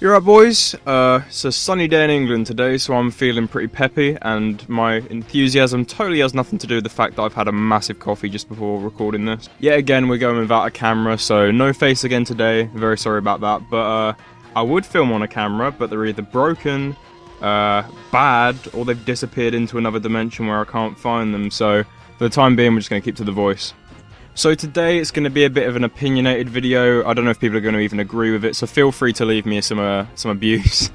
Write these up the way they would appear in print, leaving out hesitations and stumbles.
You're right, boys. It's a sunny day in England today, so I'm feeling pretty peppy, and my enthusiasm totally has nothing to do with the fact that I've had a massive coffee just before recording this. Yet again, we're going without a camera, so no face again today. Very sorry about that, but I would film on a camera, but they're either broken, bad, or they've disappeared into another dimension where I can't find them, so for the time being, we're just going to keep to the voice. So today it's going to be a bit of an opinionated video. I don't know if people are going to even agree with it, so feel free to leave me some abuse.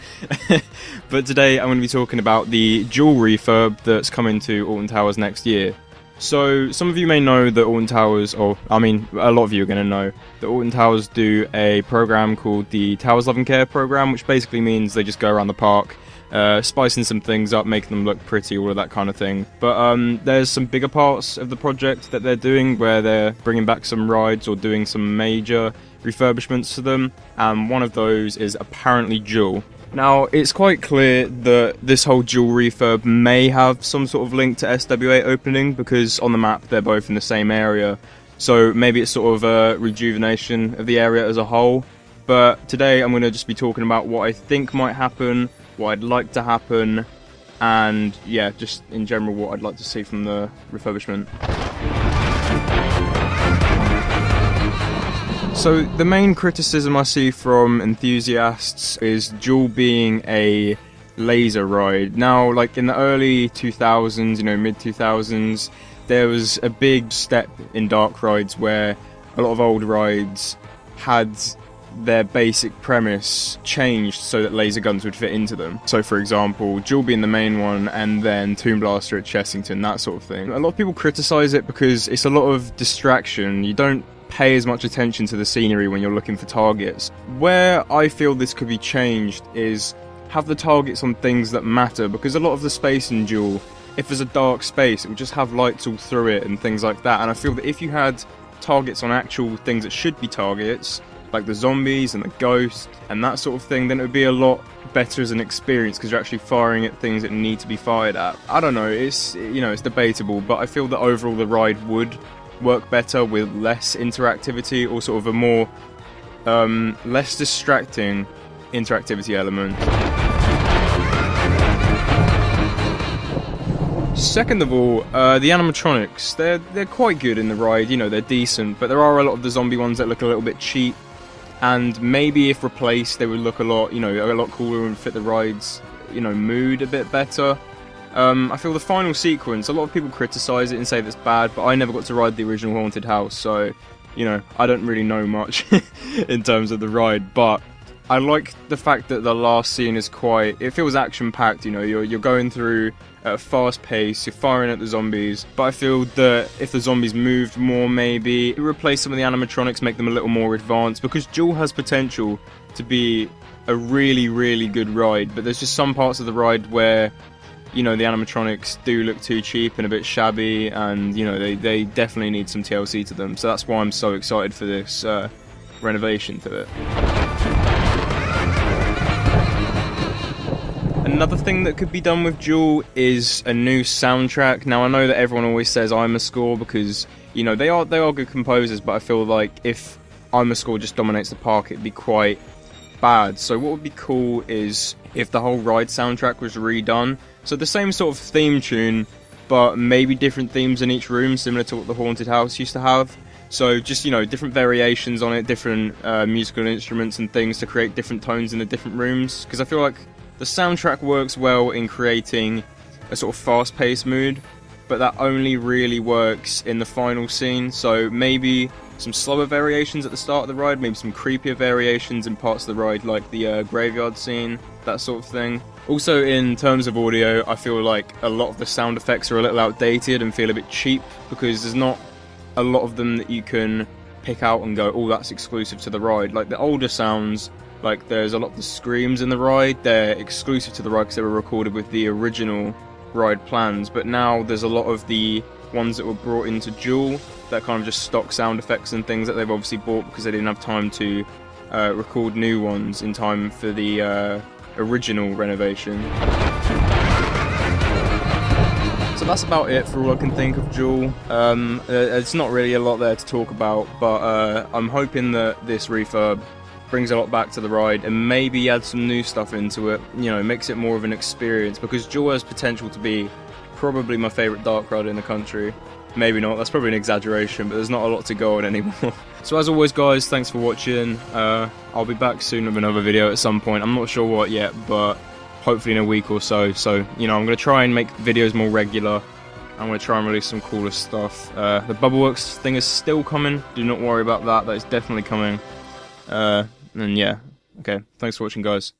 But today I'm going to be talking about the Duel refurb that's coming to Alton Towers next year. So some of you may know that Alton Towers, or I mean a lot of you are going to know, that Alton Towers do a program called the Towers Love and Care program, which basically means they just go around the park, spicing some things up, making them look pretty, all of that kind of thing. But there's some bigger parts of the project that they're doing where they're bringing back some rides or doing some major refurbishments to them, and one of those is apparently Duel. Now, it's quite clear that this whole Duel refurb may have some sort of link to SWA opening, because on the map they're both in the same area, so maybe it's sort of a rejuvenation of the area as a whole. But today I'm going to just be talking about what I think might happen, what I'd like to happen, and yeah, just in general what I'd like to see from the refurbishment. So the main criticism I see from enthusiasts is Duel being a laser ride. Now, like in the early 2000s, mid 2000s, there was a big step in dark rides where a lot of old rides had their basic premise changed so that laser guns would fit into them. So for example, Duel being the main one, and then Toon Blaster at Chessington, that sort of thing. A lot of people criticise it because it's a lot of distraction. You don't pay as much attention to the scenery when you're looking for targets. Where I feel this could be changed is have the targets on things that matter, because a lot of the space in Duel, if there's a dark space, it would just have lights all through it and things like that. And I feel that if you had targets on actual things that should be targets, like the zombies and the ghosts and that sort of thing, then it would be a lot better as an experience, because you're actually firing at things that need to be fired at. I don't know, it's debatable, but I feel that overall the ride would work better with less interactivity, or sort of a more less distracting interactivity element. Second of all, the animatronics, they're quite good in the ride, they're decent, but there are a lot of the zombie ones that look a little bit cheap, and maybe if replaced they would look a lot cooler and fit the ride's mood a bit better. I feel the final sequence, a lot of people criticise it and say that's bad, but I never got to ride the original Haunted House, so I don't really know much in terms of the ride, but I like the fact that the last scene is it feels action-packed, you're going through at a fast pace, you're firing at the zombies, but I feel that if the zombies moved more, maybe replace some of the animatronics, make them a little more advanced, because Duel has potential to be a really, really good ride, but there's just some parts of the ride where, the animatronics do look too cheap and a bit shabby, and, they definitely need some TLC to them, so that's why I'm so excited for this renovation to it. Another thing that could be done with Duel is a new soundtrack. Now, I know that everyone always says I'm a Score because, they are good composers, but I feel like if I'm a Score just dominates the park, it'd be quite bad. So what would be cool is if the whole ride soundtrack was redone. So the same sort of theme tune, but maybe different themes in each room, similar to what the Haunted House used to have. So just, different variations on it, different musical instruments and things to create different tones in the different rooms. Because I feel like the soundtrack works well in creating a sort of fast-paced mood, but that only really works in the final scene. So maybe some slower variations at the start of the ride, maybe some creepier variations in parts of the ride, like the graveyard scene, that sort of thing. Also, in terms of audio, I feel like a lot of the sound effects are a little outdated and feel a bit cheap, because there's not a lot of them that you can pick out and go, oh, that's exclusive to the ride. Like the older sounds, like there's a lot of the screams in the ride, they're exclusive to the ride because they were recorded with the original ride plans, but now there's a lot of the ones that were brought into Duel that kind of just stock sound effects and things that they've obviously bought because they didn't have time to record new ones in time for the original renovation. So that's about it for all I can think of Duel. It's not really a lot there to talk about, but I'm hoping that this refurb brings a lot back to the ride, and maybe add some new stuff into it, you know, makes it more of an experience, because Duel has potential to be probably my favourite dark ride in the country. Maybe not, that's probably an exaggeration, but there's not a lot to go on anymore. So as always guys, thanks for watching. I'll be back soon with another video at some point. I'm not sure what yet, but hopefully in a week or so. So, you know, I'm going to try and make videos more regular. I'm going to try and release some cooler stuff. The Bubbleworks thing is still coming. Do not worry about that. That is definitely coming. And yeah. Okay, thanks for watching guys.